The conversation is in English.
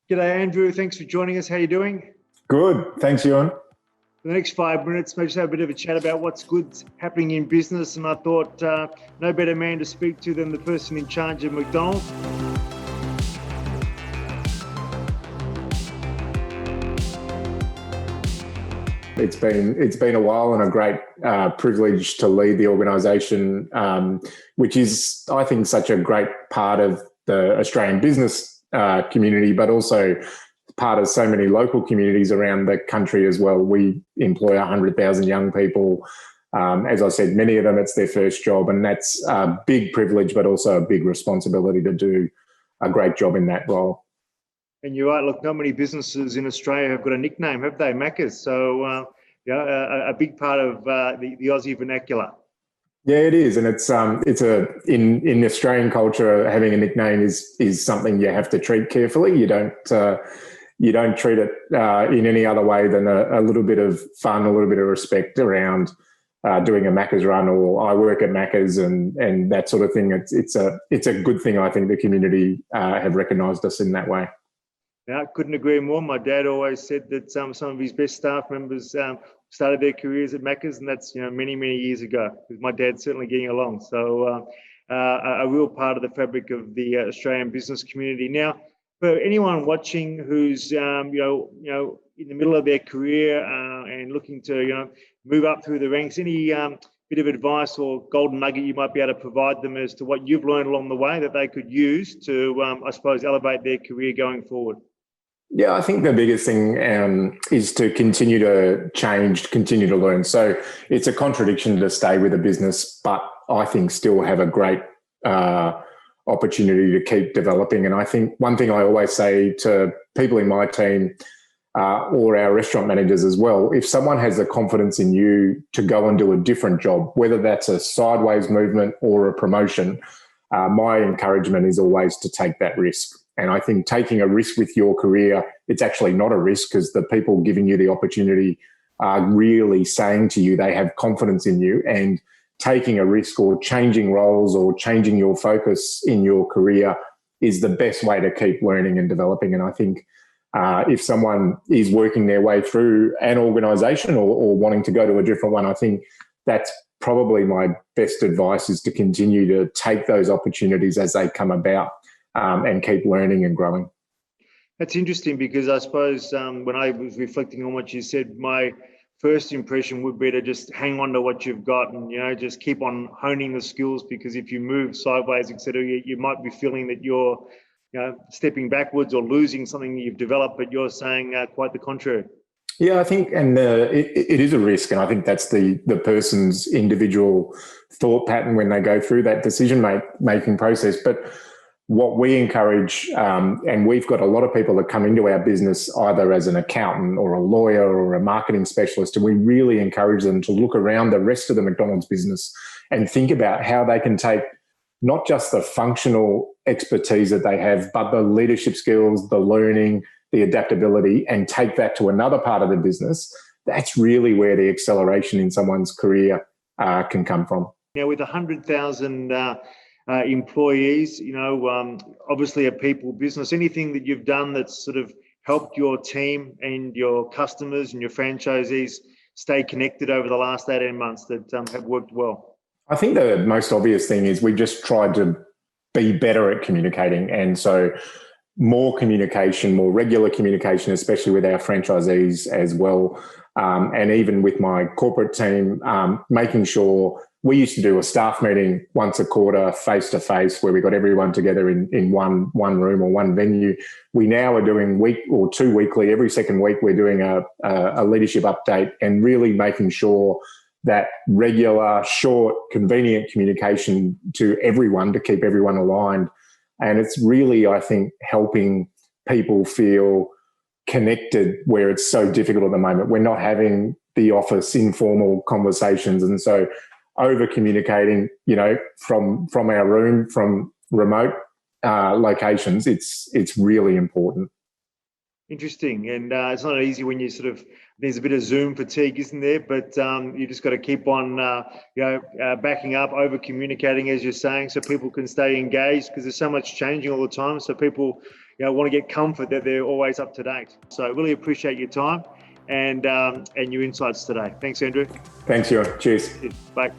G'day, Andrew. Thanks for joining us. How are you doing? Good. Thanks, Ewan. For the next 5 minutes, maybe just have a bit of a chat about what's good happening in business. And I thought no better man to speak to than the person in charge of McDonald's. It's been a while and a great privilege to lead the organisation, which is, I think, such a great part of the Australian business community, but also part of so many local communities around the country as well. We employ 100,000 young people. As I said, many of them, it's their first job, and that's a big privilege, but also a big responsibility to do a great job in that role. And you're right, look, not many businesses in Australia have got a nickname, have they? Macca's. So, a big part of the Aussie vernacular. Yeah, it is, and in Australian culture, having a nickname is something you have to treat carefully. You don't treat it in any other way than a little bit of fun, a little bit of respect around doing a Macca's run, or I work at Macca's, and that sort of thing. It's a good thing. I think the community have recognised us in that way. Yeah, I couldn't agree more. My dad always said that some of his best staff members started their careers at Macca's, and that's many years ago. Because my dad's certainly getting along. So a real part of the fabric of the Australian business community. Now, for anyone watching who's in the middle of their career and looking to move up through the ranks, any bit of advice or golden nugget you might be able to provide them as to what you've learned along the way that they could use to, I suppose, elevate their career going forward? Yeah, I think the biggest thing is to continue to change, continue to learn. So it's a contradiction to stay with a business, but I think still have a great opportunity to keep developing. And I think one thing I always say to people in my team or our restaurant managers as well, if someone has the confidence in you to go and do a different job, whether that's a sideways movement or a promotion, my encouragement is always to take that risk. And I think taking a risk with your career, it's actually not a risk because the people giving you the opportunity are really saying to you they have confidence in you, and taking a risk or changing roles or changing your focus in your career is the best way to keep learning and developing. And I think if someone is working their way through an organisation or wanting to go to a different one, I think that's probably my best advice, is to continue to take those opportunities as they come about. And keep learning and growing. That's interesting, because I suppose when I was reflecting on what you said, my first impression would be to just hang on to what you've got and, just keep on honing the skills, because if you move sideways, etc., you might be feeling that you're stepping backwards or losing something that you've developed, but you're saying quite the contrary. Yeah, I think, and it is a risk, and I think that's the person's individual thought pattern when they go through that decision-making process. But what we encourage, and we've got a lot of people that come into our business either as an accountant or a lawyer or a marketing specialist, and we really encourage them to look around the rest of the McDonald's business and think about how they can take not just the functional expertise that they have, but the leadership skills, the learning, the adaptability, and take that to another part of the business. That's really where the acceleration in someone's career can come from. Now, with 100,000 employees, obviously a people business, anything that you've done that's sort of helped your team and your customers and your franchisees stay connected over the last 18 months that have worked well? I think the most obvious thing is we just tried to be better at communicating. And so more communication, more regular communication, especially with our franchisees as well. And even with my corporate team, making sure we used to do a staff meeting once a quarter, face-to-face, where we got everyone together in one room or one venue. We now are doing week or two weekly. Every second week, we're doing a leadership update, and really making sure that regular, short, convenient communication to everyone to keep everyone aligned. And it's really, I think, helping people feel connected where it's so difficult at the moment. We're not having the office informal conversations, and so over communicating, from our room, from remote locations, it's really important. Interesting. And it's not easy when you there's a bit of Zoom fatigue, isn't there? But you just got to keep on, backing up, over communicating, as you're saying, so people can stay engaged, because there's so much changing all the time. So people want to get comfort that they're always up to date. So I really appreciate your time and your insights today. Thanks, Andrew. Thanks, you. Cheers. Bye.